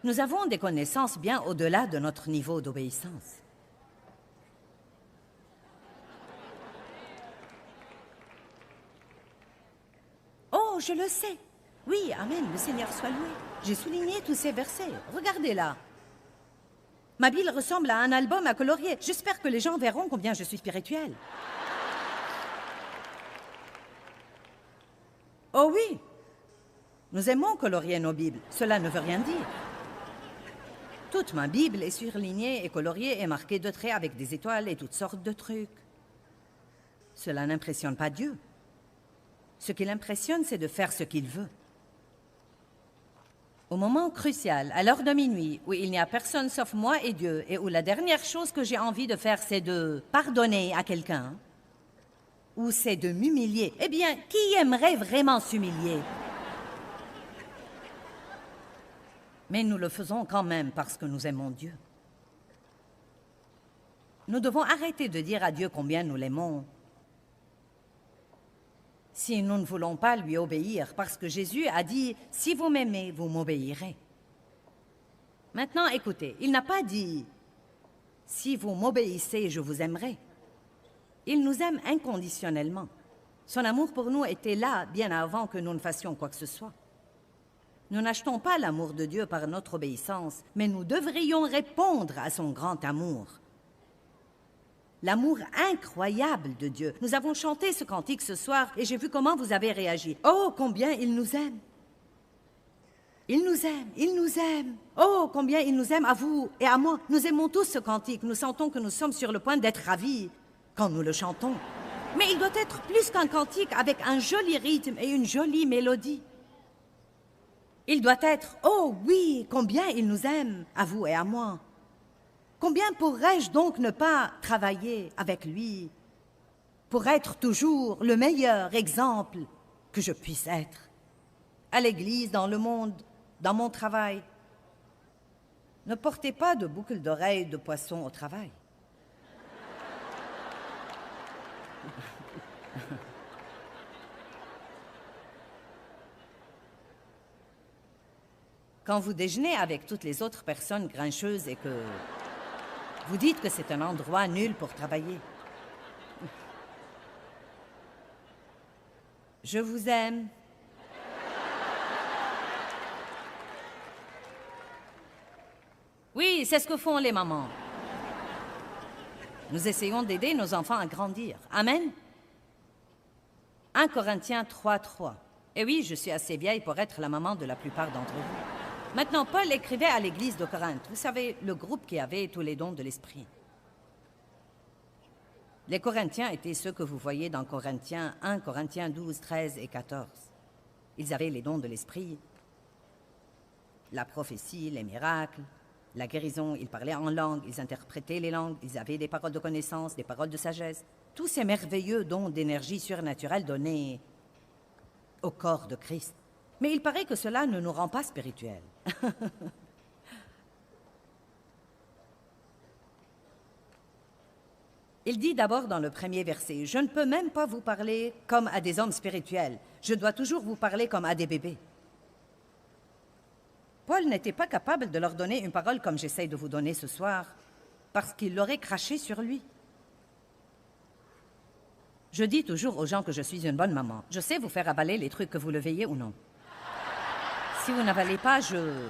Nous avons des connaissances bien au-delà de notre niveau d'obéissance. Oh, je le sais. Oui, amen, le Seigneur soit loué. J'ai souligné tous ces versets. Regardez là. Ma Bible ressemble à un album à colorier. J'espère que les gens verront combien je suis spirituelle. Oh oui, nous aimons colorier nos Bibles. Cela ne veut rien dire. Toute ma Bible est surlignée et coloriée et marquée de traits avec des étoiles et toutes sortes de trucs. Cela n'impressionne pas Dieu. Ce qui l'impressionne, c'est de faire ce qu'il veut. Au moment crucial, à l'heure de minuit, où il n'y a personne sauf moi et Dieu, et où la dernière chose que j'ai envie de faire, c'est de pardonner à quelqu'un, ou c'est de m'humilier. Eh bien, qui aimerait vraiment s'humilier? Mais nous le faisons quand même parce que nous aimons Dieu. Nous devons arrêter de dire à Dieu combien nous l'aimons si nous ne voulons pas lui obéir, parce que Jésus a dit « Si vous m'aimez, vous m'obéirez ». Maintenant, écoutez, il n'a pas dit « Si vous m'obéissez, je vous aimerai ». Il nous aime inconditionnellement. Son amour pour nous était là bien avant que nous ne fassions quoi que ce soit. Nous n'achetons pas l'amour de Dieu par notre obéissance, mais nous devrions répondre à son grand amour. L'amour incroyable de Dieu. Nous avons chanté ce cantique ce soir et j'ai vu comment vous avez réagi. Oh, combien il nous aime! Il nous aime, il nous aime. Oh, combien il nous aime à vous et à moi. Nous aimons tous ce cantique. Nous sentons que nous sommes sur le point d'être ravis quand nous le chantons. Mais il doit être plus qu'un cantique avec un joli rythme et une jolie mélodie. Il doit être, oh oui, combien il nous aime, à vous et à moi. Combien pourrais-je donc ne pas travailler avec lui pour être toujours le meilleur exemple que je puisse être? À l'église, dans le monde, dans mon travail. Ne portez pas de boucles d'oreilles de poisson au travail. Quand vous déjeunez avec toutes les autres personnes grincheuses et que vous dites que c'est un endroit nul pour travailler. Je vous aime. Oui, c'est ce que font les mamans. Nous essayons d'aider nos enfants à grandir. Amen. 1 Corinthiens 3:3. Et oui, je suis assez vieille pour être la maman de la plupart d'entre vous. Maintenant, Paul écrivait à l'église de Corinthe. Vous savez, le groupe qui avait tous les dons de l'esprit. Les Corinthiens étaient ceux que vous voyez dans Corinthiens 1, Corinthiens 12, 13 et 14. Ils avaient les dons de l'esprit, la prophétie, les miracles, la guérison, ils parlaient en langue, ils interprétaient les langues, ils avaient des paroles de connaissance, des paroles de sagesse. Tous ces merveilleux dons d'énergie surnaturelle donnés au corps de Christ. Mais il paraît que cela ne nous rend pas spirituels. Il dit d'abord dans le premier verset, « Je ne peux même pas vous parler comme à des hommes spirituels. Je dois toujours vous parler comme à des bébés. » Paul n'était pas capable de leur donner une parole comme j'essaye de vous donner ce soir, parce qu'il l'aurait craché sur lui. Je dis toujours aux gens que je suis une bonne maman. Je sais vous faire avaler les trucs que vous le veillez ou non. Si vous n'avalez pas, je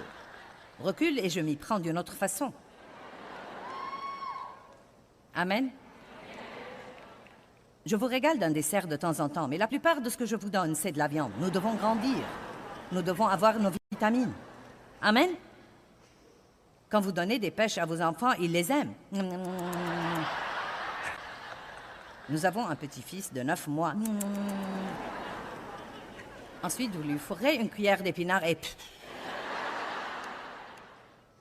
recule et je m'y prends d'une autre façon. Amen. Je vous régale d'un dessert de temps en temps, mais la plupart de ce que je vous donne, c'est de la viande. Nous devons grandir. Nous devons avoir nos vitamines. Amen. Quand vous donnez des pêches à vos enfants, ils les aiment. Nous avons un petit-fils de 9 mois. Ensuite, vous lui fourrez une cuillère d'épinards et...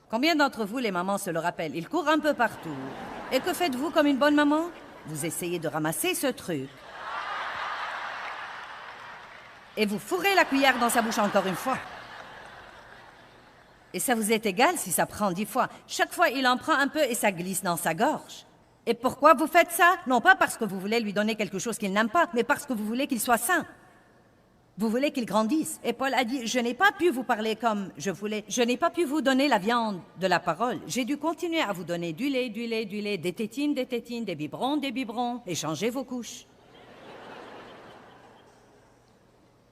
Combien d'entre vous, les mamans, se le rappellent? Il court un peu partout. Et que faites-vous comme une bonne maman? Vous essayez de ramasser ce truc. Et vous fourrez la cuillère dans sa bouche encore une fois. Et ça vous est égal si ça prend 10 fois. Chaque fois, il en prend un peu et ça glisse dans sa gorge. Et pourquoi vous faites ça? Non pas parce que vous voulez lui donner quelque chose qu'il n'aime pas, mais parce que vous voulez qu'il soit sain. Vous voulez qu'il grandisse. Et Paul a dit, je n'ai pas pu vous parler comme je voulais. Je n'ai pas pu vous donner la viande de la parole. J'ai dû continuer à vous donner du lait, des tétines, des biberons, et changer vos couches.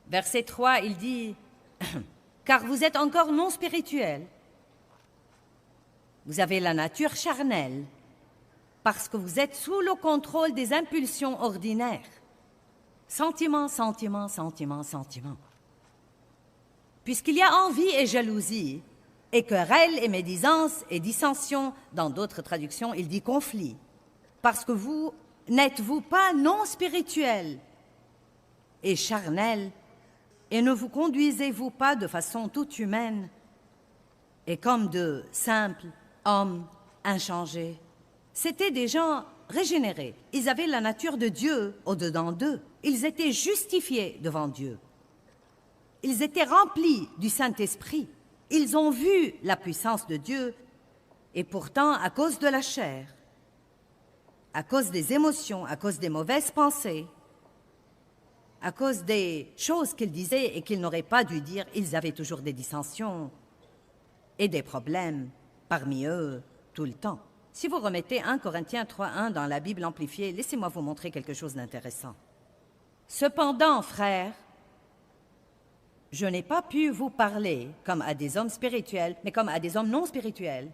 Verset 3, il dit, car vous êtes encore non spirituel. Vous avez la nature charnelle, parce que vous êtes sous le contrôle des impulsions ordinaires. Sentiments. Puisqu'il y a envie et jalousie, et querelle et médisance et dissension, dans d'autres traductions, il dit conflit. Parce que vous n'êtes-vous pas non spirituel et charnel, et ne vous conduisez-vous pas de façon toute humaine, et comme de simples hommes inchangés? C'étaient des gens régénérés. Ils avaient la nature de Dieu au-dedans d'eux. Ils étaient justifiés devant Dieu. Ils étaient remplis du Saint-Esprit. Ils ont vu la puissance de Dieu. Et pourtant, à cause de la chair, à cause des émotions, à cause des mauvaises pensées, à cause des choses qu'ils disaient et qu'ils n'auraient pas dû dire, ils avaient toujours des dissensions et des problèmes parmi eux tout le temps. Si vous remettez 1 Corinthiens 3:1 dans la Bible amplifiée, laissez-moi vous montrer quelque chose d'intéressant. Cependant, frères, je n'ai pas pu vous parler comme à des hommes spirituels, mais comme à des hommes non spirituels,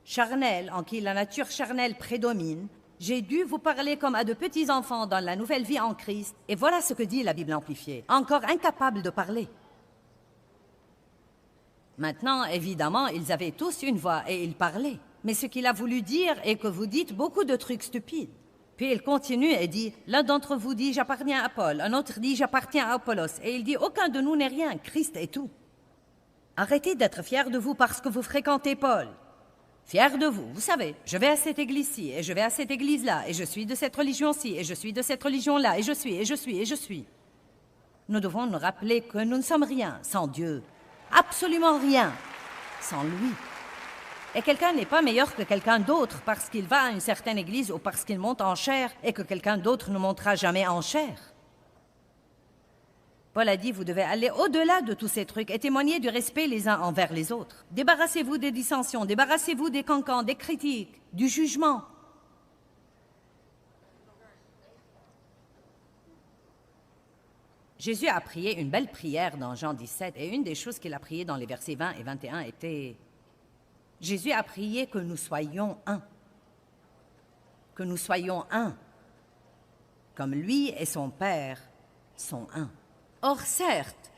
charnels, en qui la nature charnelle prédomine. J'ai dû vous parler comme à de petits enfants dans la nouvelle vie en Christ. Et voilà ce que dit la Bible amplifiée, encore incapable de parler. Maintenant, évidemment, ils avaient tous une voix et ils parlaient. Mais ce qu'il a voulu dire est que vous dites beaucoup de trucs stupides. Puis il continue et dit, l'un d'entre vous dit, j'appartiens à Paul, un autre dit, j'appartiens à Apollos. Et il dit, aucun de nous n'est rien, Christ est tout. Arrêtez d'être fiers de vous parce que vous fréquentez Paul. Fier de vous, vous savez, je vais à cette église-ci, et je vais à cette église-là, et je suis de cette religion-ci, et je suis de cette religion-là, et je suis. Nous devons nous rappeler que nous ne sommes rien sans Dieu, absolument rien sans lui. Et quelqu'un n'est pas meilleur que quelqu'un d'autre parce qu'il va à une certaine église ou parce qu'il monte en chair et que quelqu'un d'autre ne montera jamais en chair. Paul a dit, vous devez aller au-delà de tous ces trucs et témoigner du respect les uns envers les autres. Débarrassez-vous des dissensions, débarrassez-vous des cancans, des critiques, du jugement. Jésus a prié une belle prière dans Jean 17 et une des choses qu'il a priées dans les versets 20 et 21 était... Jésus a prié que nous soyons un. Que nous soyons un. Comme lui et son Père sont un. Or, certes,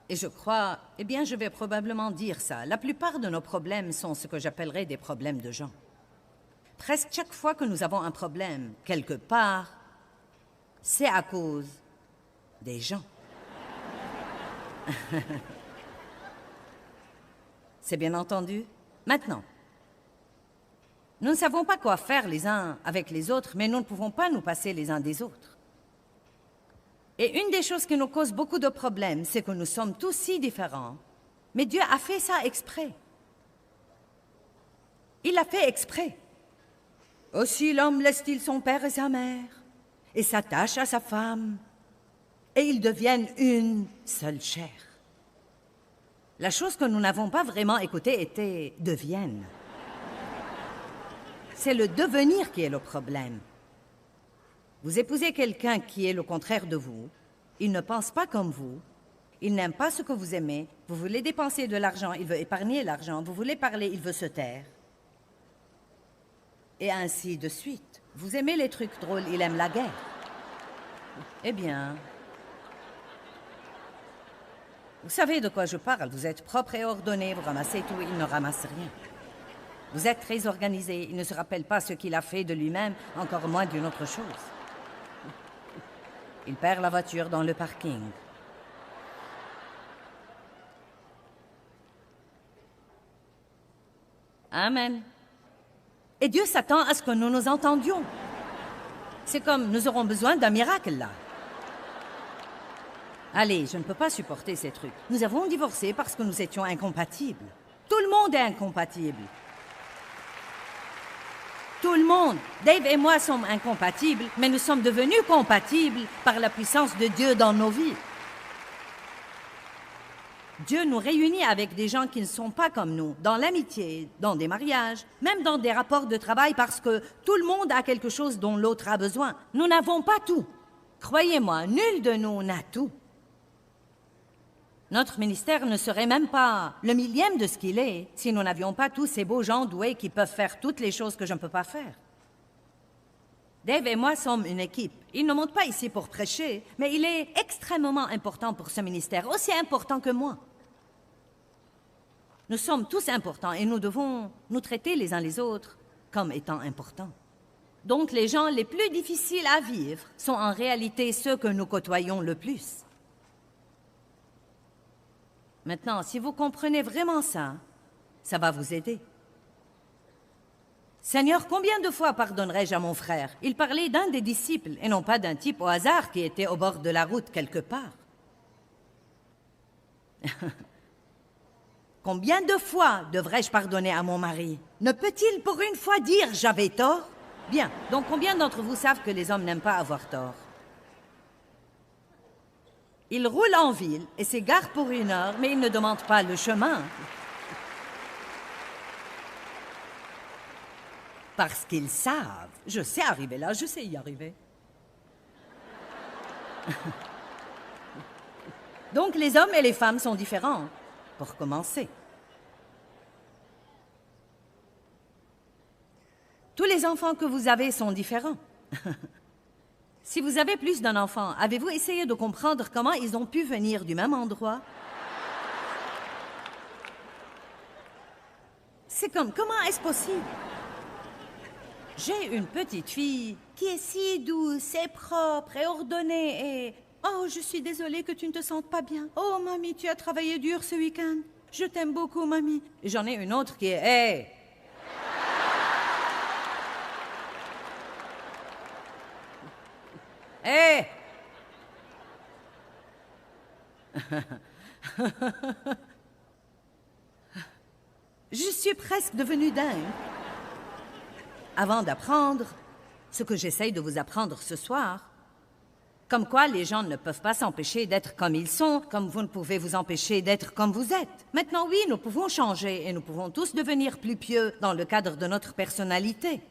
et je crois, eh bien, je vais probablement dire ça, la plupart de nos problèmes sont ce que j'appellerais des problèmes de gens. Presque chaque fois que nous avons un problème, quelque part, c'est à cause des gens. C'est bien entendu? Maintenant, nous ne savons pas quoi faire les uns avec les autres, mais nous ne pouvons pas nous passer les uns des autres. Et une des choses qui nous cause beaucoup de problèmes, c'est que nous sommes tous si différents. Mais Dieu a fait ça exprès. Il l'a fait exprès. Aussi l'homme laisse-t-il son père et sa mère, et s'attache à sa femme, et ils deviennent une seule chair. La chose que nous n'avons pas vraiment écoutée était « deviennent ». C'est le devenir qui est le problème. Vous épousez quelqu'un qui est le contraire de vous, il ne pense pas comme vous, il n'aime pas ce que vous aimez, vous voulez dépenser de l'argent, il veut épargner l'argent, vous voulez parler, il veut se taire. Et ainsi de suite. Vous aimez les trucs drôles, il aime la guerre. Eh bien, vous savez de quoi je parle, vous êtes propre et ordonné, vous ramassez tout, il ne ramasse rien. Vous êtes très organisé, il ne se rappelle pas ce qu'il a fait de lui-même, encore moins d'une autre chose. Il perd la voiture dans le parking. Amen. Et Dieu s'attend à ce que nous nous entendions. C'est comme nous aurons besoin d'un miracle là. Allez, je ne peux pas supporter ces trucs. Nous avons divorcé parce que nous étions incompatibles. Tout le monde est incompatible. Tout le monde. Dave et moi sommes incompatibles, mais nous sommes devenus compatibles par la puissance de Dieu dans nos vies. Dieu nous réunit avec des gens qui ne sont pas comme nous, dans l'amitié, dans des mariages, même dans des rapports de travail, parce que tout le monde a quelque chose dont l'autre a besoin. Nous n'avons pas tout. Croyez-moi, nul de nous n'a tout. Notre ministère ne serait même pas le millième de ce qu'il est si nous n'avions pas tous ces beaux gens doués qui peuvent faire toutes les choses que je ne peux pas faire. Dave et moi sommes une équipe. Il ne monte pas ici pour prêcher, mais il est extrêmement important pour ce ministère, aussi important que moi. Nous sommes tous importants et nous devons nous traiter les uns les autres comme étant importants. Donc les gens les plus difficiles à vivre sont en réalité ceux que nous côtoyons le plus. Maintenant, si vous comprenez vraiment ça, ça va vous aider. Seigneur, combien de fois pardonnerai-je à mon frère? Il parlait d'un des disciples et non pas d'un type au hasard qui était au bord de la route quelque part. Combien de fois devrais-je pardonner à mon mari? Ne peut-il pour une fois dire j'avais tort? Bien, donc combien d'entre vous savent que les hommes n'aiment pas avoir tort? Ils roulent en ville et s'égarent pour 1 heure, mais ils ne demandent pas le chemin. Parce qu'ils savent. Je sais arriver là, je sais y arriver. Donc les hommes et les femmes sont différents, pour commencer. Tous les enfants que vous avez sont différents. Si vous avez plus d'un enfant, avez-vous essayé de comprendre comment ils ont pu venir du même endroit? C'est comme, comment est-ce possible? J'ai une petite fille qui est si douce et propre et ordonnée et... Oh, je suis désolée que tu ne te sentes pas bien. Oh, mamie, tu as travaillé dur ce week-end. Je t'aime beaucoup, mamie. Et j'en ai une autre qui est... Hey! Hey! Je suis presque devenue dingue. Avant d'apprendre ce que j'essaye de vous apprendre ce soir, comme quoi les gens ne peuvent pas s'empêcher d'être comme ils sont, comme vous ne pouvez vous empêcher d'être comme vous êtes. Maintenant, oui, nous pouvons changer et nous pouvons tous devenir plus pieux dans le cadre de notre personnalité.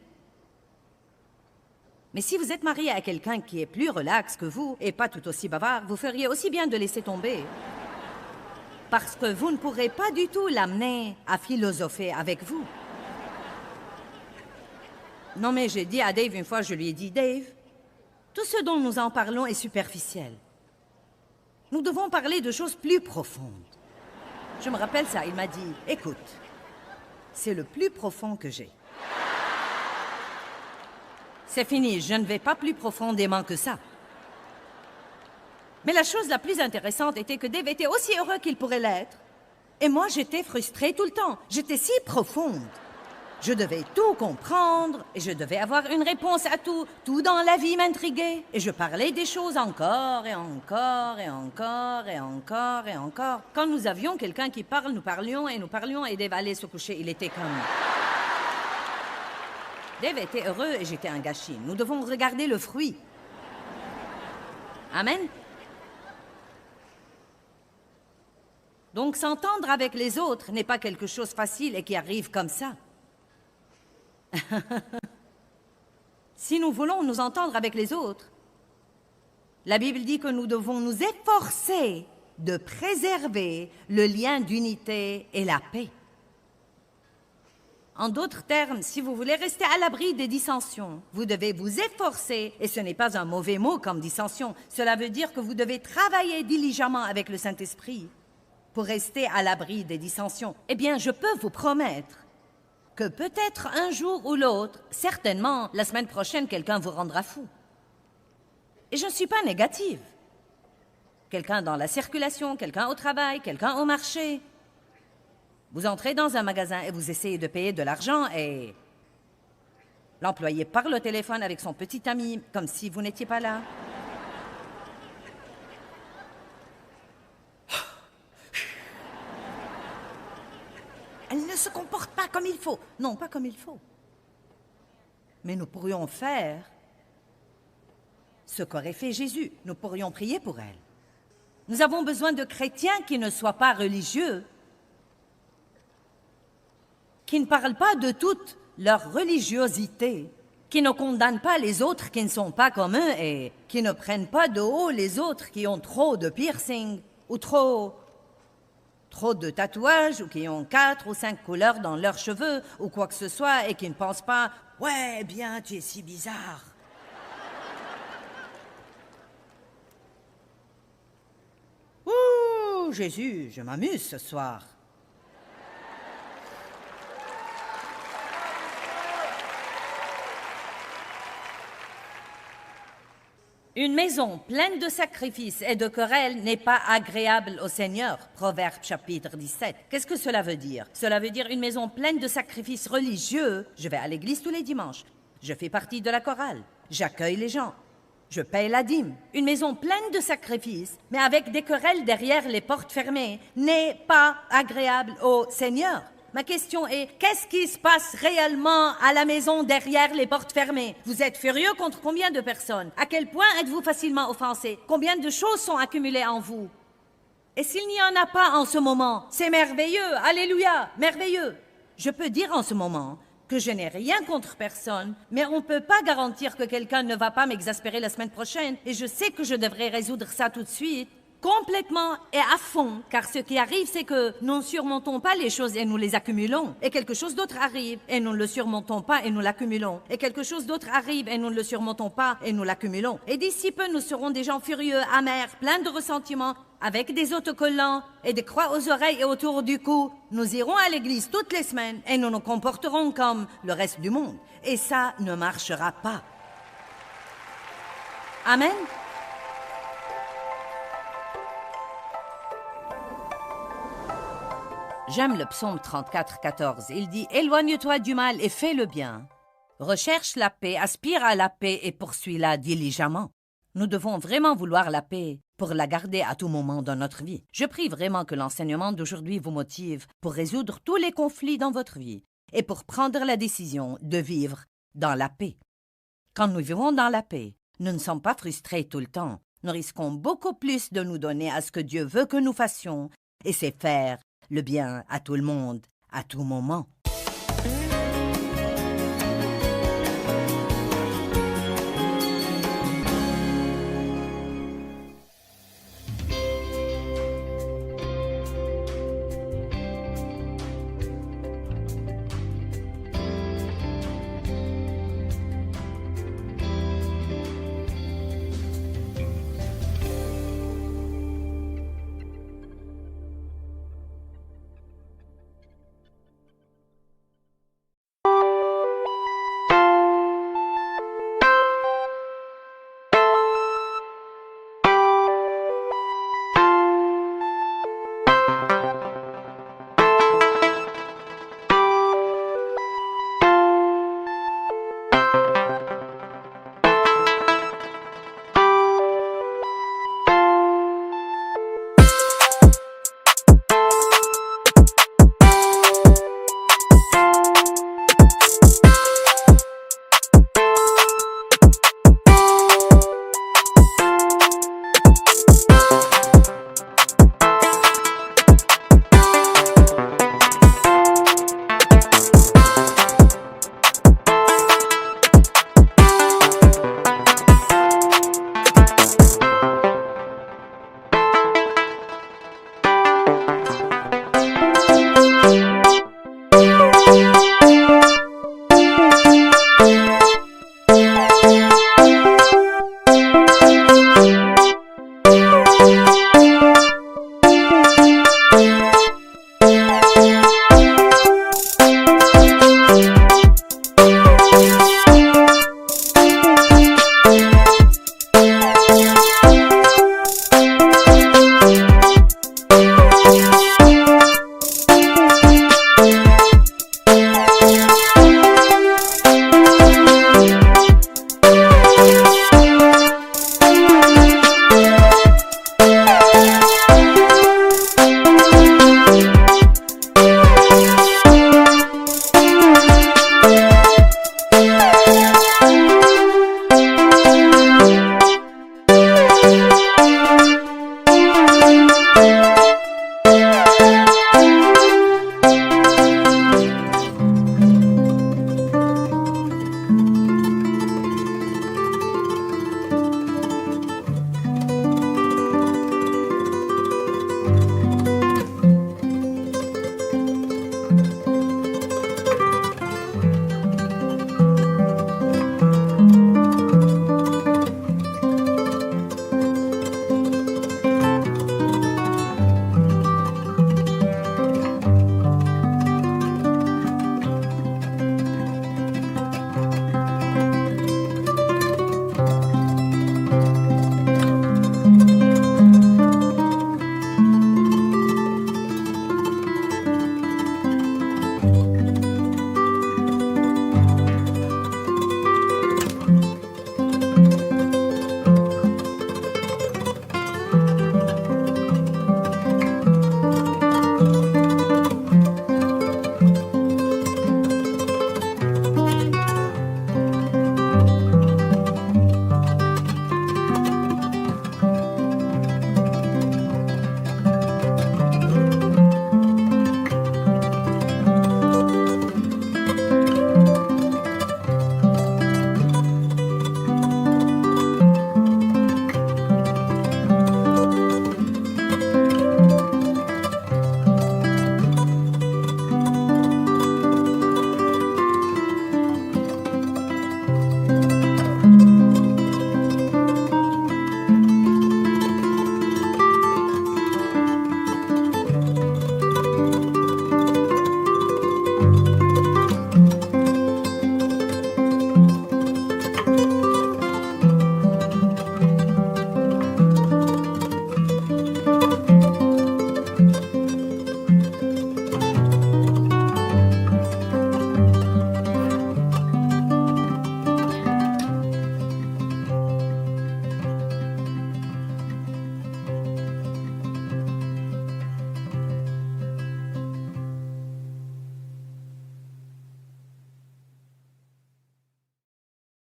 Mais si vous êtes marié à quelqu'un qui est plus relax que vous et pas tout aussi bavard, vous feriez aussi bien de laisser tomber. Parce que vous ne pourrez pas du tout l'amener à philosopher avec vous. Non, mais j'ai dit à Dave une fois, je lui ai dit, Dave, tout ce dont nous en parlons est superficiel. Nous devons parler de choses plus profondes. Je me rappelle ça, il m'a dit, écoute, c'est le plus profond que j'ai. C'est fini, je ne vais pas plus profondément que ça. Mais la chose la plus intéressante était que Dave était aussi heureux qu'il pourrait l'être. Et moi, j'étais frustrée tout le temps. J'étais si profonde. Je devais tout comprendre et je devais avoir une réponse à tout. Tout dans la vie m'intriguait. Et je parlais des choses encore et encore et encore et encore et encore. Quand nous avions quelqu'un qui parle, nous parlions et Dave allait se coucher. Il était comme... Dave était heureux et j'étais un gâchis. Nous devons regarder le fruit. Amen. Donc s'entendre avec les autres n'est pas quelque chose de facile et qui arrive comme ça. Si nous voulons nous entendre avec les autres, la Bible dit que nous devons nous efforcer de préserver le lien d'unité et la paix. En d'autres termes, si vous voulez rester à l'abri des dissensions, vous devez vous efforcer, et ce n'est pas un mauvais mot comme dissension, cela veut dire que vous devez travailler diligemment avec le Saint-Esprit pour rester à l'abri des dissensions. Eh bien, je peux vous promettre que peut-être un jour ou l'autre, certainement, la semaine prochaine, quelqu'un vous rendra fou. Et je ne suis pas négative. Quelqu'un dans la circulation, quelqu'un au travail, quelqu'un au marché. Vous entrez dans un magasin et vous essayez de payer de l'argent et... l'employé parle au téléphone avec son petit ami, comme si vous n'étiez pas là. Elle ne se comporte pas comme il faut. Non, pas comme il faut. Mais nous pourrions faire ce qu'aurait fait Jésus. Nous pourrions prier pour elle. Nous avons besoin de chrétiens qui ne soient pas religieux, qui ne parlent pas de toute leur religiosité, qui ne condamnent pas les autres qui ne sont pas comme eux et qui ne prennent pas de haut les autres qui ont trop de piercings ou trop de tatouages ou qui ont 4 ou 5 couleurs dans leurs cheveux ou quoi que ce soit et qui ne pensent pas « Ouais, bien, tu es si bizarre ». Ouh, Jésus, je m'amuse ce soir. Une maison pleine de sacrifices et de querelles n'est pas agréable au Seigneur. Proverbe chapitre 17. Qu'est-ce que cela veut dire? Cela veut dire une maison pleine de sacrifices religieux. Je vais à l'église tous les dimanches. Je fais partie de la chorale. J'accueille les gens. Je paye la dîme. Une maison pleine de sacrifices, mais avec des querelles derrière les portes fermées, n'est pas agréable au Seigneur. Ma question est, qu'est-ce qui se passe réellement à la maison derrière les portes fermées? Vous êtes furieux contre combien de personnes? À quel point êtes-vous facilement offensé? Combien de choses sont accumulées en vous? Et s'il n'y en a pas en ce moment, c'est merveilleux, alléluia, merveilleux. Je peux dire en ce moment que je n'ai rien contre personne, mais on ne peut pas garantir que quelqu'un ne va pas m'exaspérer la semaine prochaine, et je sais que je devrais résoudre ça tout de suite, complètement et à fond, car ce qui arrive, c'est que nous ne surmontons pas les choses et nous les accumulons. Et quelque chose d'autre arrive et nous ne le surmontons pas et nous l'accumulons. Et quelque chose d'autre arrive et nous ne le surmontons pas et nous l'accumulons. Et d'ici peu, nous serons des gens furieux, amers, pleins de ressentiments, avec des autocollants et des croix aux oreilles et autour du cou. Nous irons à l'église toutes les semaines et nous nous comporterons comme le reste du monde. Et ça ne marchera pas. Amen. J'aime le psaume 34, 14. Il dit « Éloigne-toi du mal et fais le bien. Recherche la paix, aspire à la paix et poursuis-la diligemment. » Nous devons vraiment vouloir la paix pour la garder à tout moment dans notre vie. Je prie vraiment que l'enseignement d'aujourd'hui vous motive pour résoudre tous les conflits dans votre vie et pour prendre la décision de vivre dans la paix. Quand nous vivons dans la paix, nous ne sommes pas frustrés tout le temps. Nous risquons beaucoup plus de nous donner à ce que Dieu veut que nous fassions, et c'est faire le bien à tout le monde, à tout moment.